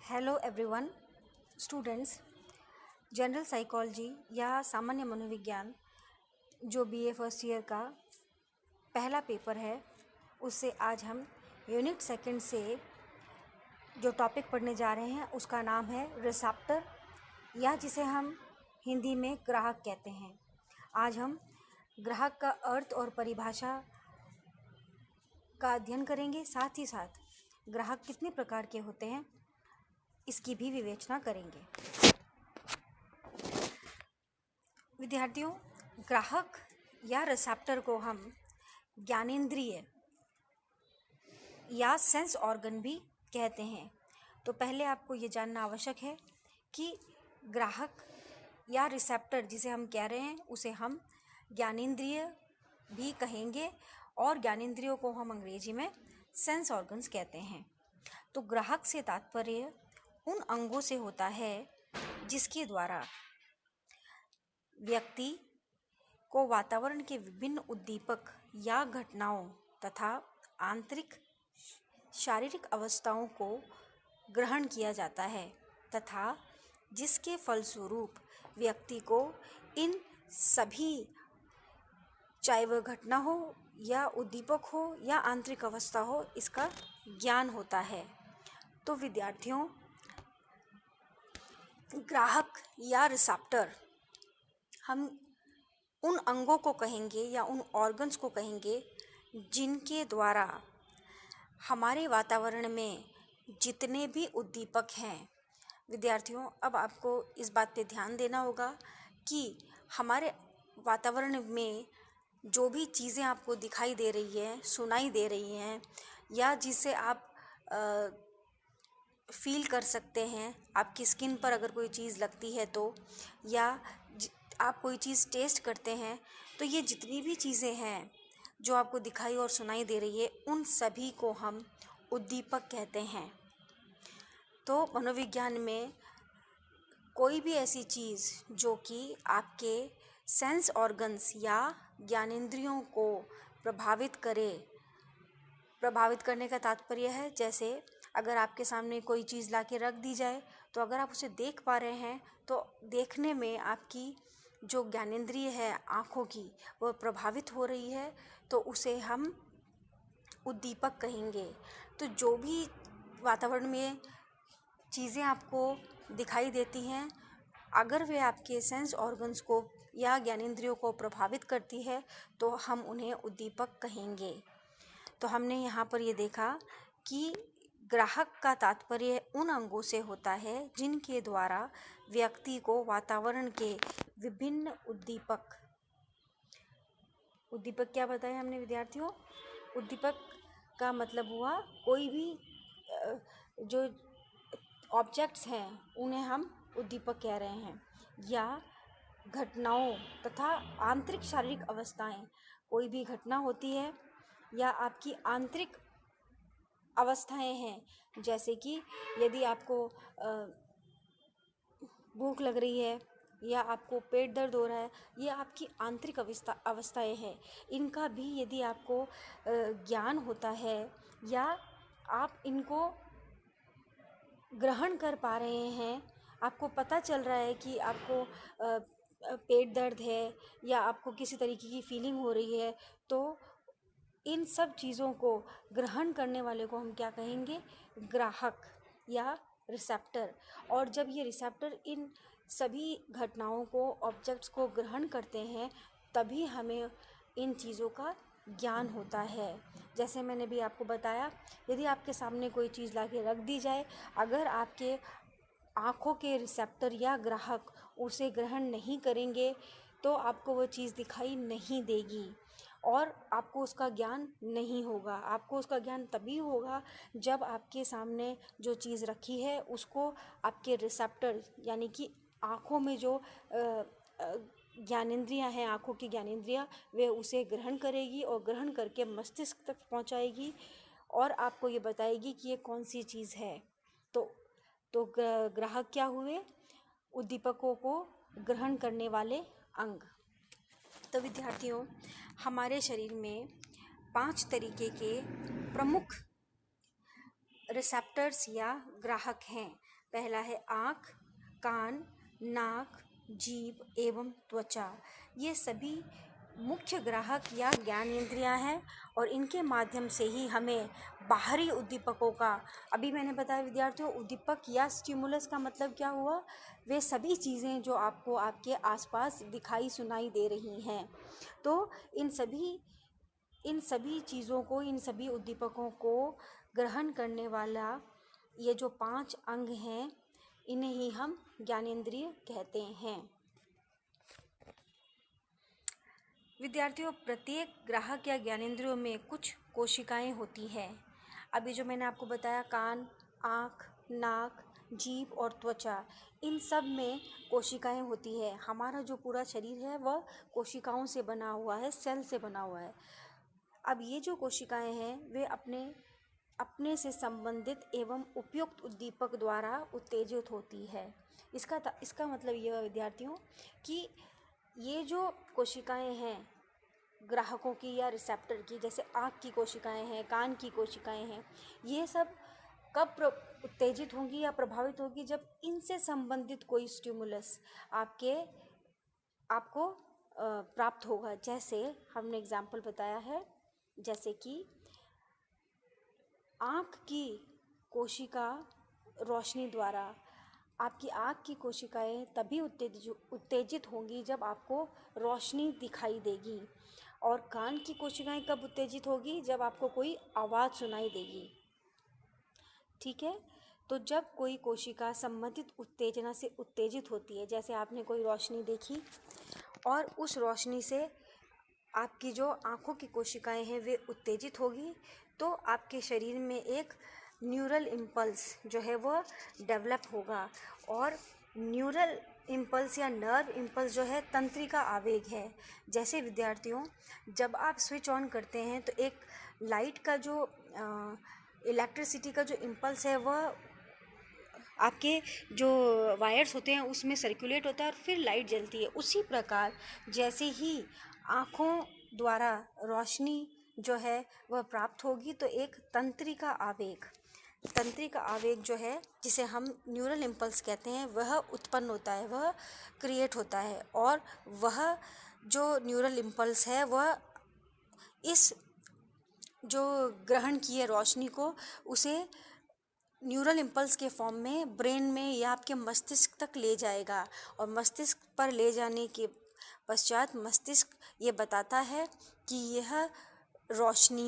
Hello everyone students. General psychology या सामान्य मनोविज्ञान जो बीए फर्स्ट ईयर का पहला पेपर है, उससे आज हम यूनिट सेकंड से जो टॉपिक पढ़ने जा रहे हैं उसका नाम है रिसेप्टर, या जिसे हम हिंदी में ग्राहक कहते हैं। आज हम ग्राहक का अर्थ और परिभाषा का अध्ययन करेंगे, साथ ही साथ ग्राहक कितने प्रकार के होते हैं इसकी भी विवेचना करेंगे। विद्यार्थियों, ग्राहक या रिसेप्टर को हम ज्ञानेंद्रिय या सेंस ऑर्गन भी कहते हैं। तो पहले आपको ये जानना आवश्यक है कि ग्राहक या रिसेप्टर जिसे हम कह रहे हैं उसे हम ज्ञानेंद्रिय भी कहेंगे, और ज्ञानेंद्रियों को हम अंग्रेजी में सेंस ऑर्गन्स कहते हैं। तो ग्राहक से तात्पर्य उन अंगों से होता है जिसके द्वारा व्यक्ति को वातावरण के विभिन्न उद्दीपक या घटनाओं तथा आंतरिक शारीरिक अवस्थाओं को ग्रहण किया जाता है, तथा जिसके फलस्वरूप व्यक्ति को इन सभी, चाहे वह घटना हो या उद्दीपक हो या आंतरिक अवस्था हो, इसका ज्ञान होता है। तो विद्यार्थियों, ग्राहक या रिसेप्टर हम उन अंगों को कहेंगे या उन ऑर्गन्स को कहेंगे जिनके द्वारा हमारे वातावरण में जितने भी उद्दीपक हैं। विद्यार्थियों, अब आपको इस बात पे ध्यान देना होगा कि हमारे वातावरण में जो भी चीज़ें आपको दिखाई दे रही हैं, सुनाई दे रही हैं, या जिसे आप फील कर सकते हैं, आपकी स्किन पर अगर कोई चीज़ लगती है तो, या आप कोई चीज़ टेस्ट करते हैं, तो ये जितनी भी चीज़ें हैं जो आपको दिखाई और सुनाई दे रही है, उन सभी को हम उद्दीपक कहते हैं। तो मनोविज्ञान में कोई भी ऐसी चीज़ जो कि आपके सेंस ऑर्गन्स या ज्ञानेंद्रियों को प्रभावित करने का तात्पर्य है, जैसे अगर आपके सामने कोई चीज़ लाके रख दी जाए, तो अगर आप उसे देख पा रहे हैं तो देखने में आपकी जो ज्ञानेंद्रिय है आँखों की, वह प्रभावित हो रही है, तो उसे हम उद्दीपक कहेंगे। तो जो भी वातावरण में चीज़ें आपको दिखाई देती हैं, अगर वे आपके सेंस ऑर्गन्स को या ज्ञानेंद्रियों को प्रभावित करती है तो हम उन्हें उद्दीपक कहेंगे। तो हमने यहाँ पर ये देखा कि ग्राहक का तात्पर्य उन अंगों से होता है जिनके द्वारा व्यक्ति को वातावरण के विभिन्न उद्दीपक क्या बताया हमने विद्यार्थियों? उद्दीपक का मतलब हुआ कोई भी जो ऑब्जेक्ट्स हैं उन्हें हम उद्दीपक कह रहे हैं, या घटनाओं तथा आंतरिक शारीरिक अवस्थाएं। कोई भी घटना होती है या आपकी आंतरिक अवस्थाएं हैं, जैसे कि यदि आपको भूख लग रही है या आपको पेट दर्द हो रहा है, ये आपकी आंतरिक अवस्थाएं हैं। इनका भी यदि आपको ज्ञान होता है या आप इनको ग्रहण कर पा रहे हैं, आपको पता चल रहा है कि आपको पेट दर्द है या आपको किसी तरीके की फीलिंग हो रही है, तो इन सब चीज़ों को ग्रहण करने वाले को हम क्या कहेंगे? ग्राहक या रिसेप्टर। और जब ये रिसेप्टर इन सभी घटनाओं को, ऑब्जेक्ट्स को ग्रहण करते हैं, तभी हमें इन चीज़ों का ज्ञान होता है। जैसे मैंने भी आपको बताया, यदि आपके सामने कोई चीज़ लाके रख दी जाए, अगर आपके आँखों के रिसेप्टर या ग्राहक उसे ग्रहण नहीं करेंगे तो आपको वो चीज़ दिखाई नहीं देगी और आपको उसका ज्ञान नहीं होगा। आपको उसका ज्ञान तभी होगा जब आपके सामने जो चीज़ रखी है उसको आपके रिसेप्टर यानी कि आँखों में जो ज्ञानेंद्रियाँ हैं, आँखों की ज्ञानेंद्रियाँ, वे उसे ग्रहण करेगी और ग्रहण करके मस्तिष्क तक पहुँचाएगी और आपको ये बताएगी कि ये कौन सी चीज़ है। तो ग्राहक क्या हुए? उद्दीपकों को ग्रहण करने वाले अंग। तो विद्यार्थियों, हमारे शरीर में 5 तरीके के प्रमुख रिसेप्टर्स या ग्राहक हैं। पहला है आँख, कान, नाक, जीभ एवं त्वचा। ये सभी मुख्य ग्राहक या ज्ञानेंद्रियां हैं और इनके माध्यम से ही हमें बाहरी उद्दीपकों का, अभी मैंने बताया विद्यार्थियों, उद्दीपक या स्टिमुलस का मतलब क्या हुआ, वे सभी चीज़ें जो आपको आपके आसपास दिखाई सुनाई दे रही हैं। तो इन सभी चीज़ों को, इन सभी उद्दीपकों को ग्रहण करने वाला ये जो 5 अंग हैं, इन्हें ही हम ज्ञानेंद्रिय कहते हैं। विद्यार्थियों, प्रत्येक ग्राहक या ज्ञानेंद्रियों में कुछ कोशिकाएं होती हैं। अभी जो मैंने आपको बताया, कान, आँख, नाक, जीभ और त्वचा, इन सब में कोशिकाएं होती है। हमारा जो पूरा शरीर है वह कोशिकाओं से बना हुआ है, सेल से बना हुआ है। अब ये जो कोशिकाएं हैं वे अपने से संबंधित एवं उपयुक्त उद्दीपक द्वारा उत्तेजित होती है। इसका मतलब यह है विद्यार्थियों कि ये जो कोशिकाएं हैं ग्राहकों की या रिसेप्टर की, जैसे आँख की कोशिकाएं हैं, कान की कोशिकाएं हैं, ये सब कब उत्तेजित होंगी या प्रभावित होगी, जब इनसे संबंधित कोई स्टिमुलस आपको प्राप्त होगा। जैसे हमने एग्जाम्पल बताया है, जैसे कि आँख की कोशिका रोशनी द्वारा, आपकी आँख की कोशिकाएं तभी उत्तेजित होंगी जब आपको रोशनी दिखाई देगी। और कान की कोशिकाएं कब उत्तेजित होगी, जब आपको कोई आवाज़ सुनाई देगी। ठीक है, तो जब कोई कोशिका संबंधित उत्तेजना से उत्तेजित होती है, जैसे आपने कोई रोशनी देखी और उस रोशनी से आपकी जो आँखों की कोशिकाएं हैं वे उत्तेजित होगी, तो आपके शरीर में एक न्यूरल इम्पल्स जो है वो डेवलप होगा। और न्यूरल इम्पल्स या नर्व इम्पल्स जो है तंत्रिका आवेग है। जैसे विद्यार्थियों, जब आप स्विच ऑन करते हैं तो एक लाइट का जो इलेक्ट्रिसिटी का जो इम्पल्स है वह आपके जो वायर्स होते हैं उसमें सर्कुलेट होता है और फिर लाइट जलती है। उसी प्रकार जैसे ही आँखों द्वारा रोशनी जो है वह प्राप्त होगी, तो एक तंत्रिका आवेग जो है, जिसे हम न्यूरल इम्पल्स कहते हैं, वह उत्पन्न होता है, वह क्रिएट होता है। और वह जो न्यूरल इम्पल्स है वह इस जो ग्रहण किए रोशनी को, उसे न्यूरल इम्पल्स के फॉर्म में ब्रेन में या आपके मस्तिष्क तक ले जाएगा। और मस्तिष्क पर ले जाने के पश्चात मस्तिष्क ये बताता है कि यह रोशनी